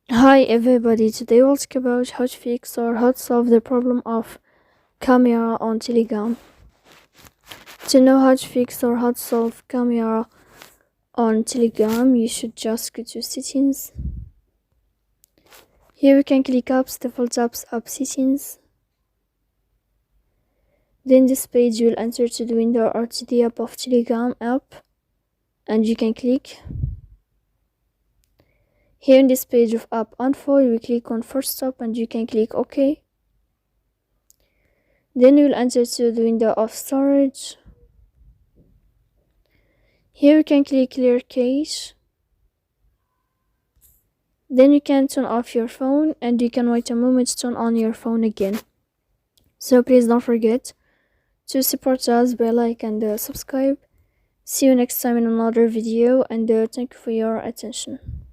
Hi everybody, today we'll talk about how to fix or how to solve the problem of camera on Telegram. To know how to fix or how to solve camera on Telegram, you should just go to settings. Here you can click apps, default apps, app settings. Then this page you'll enter to the window or to the app of Telegram app and you can click. Here in this page of app info, you will click on first stop and you can click OK. Then you will enter to the window of storage. Here you can click clear cache. Then you can turn off your phone and you can wait a moment to turn on your phone again. So please don't forget to support us by like and subscribe. See you next time in another video and thank you for your attention.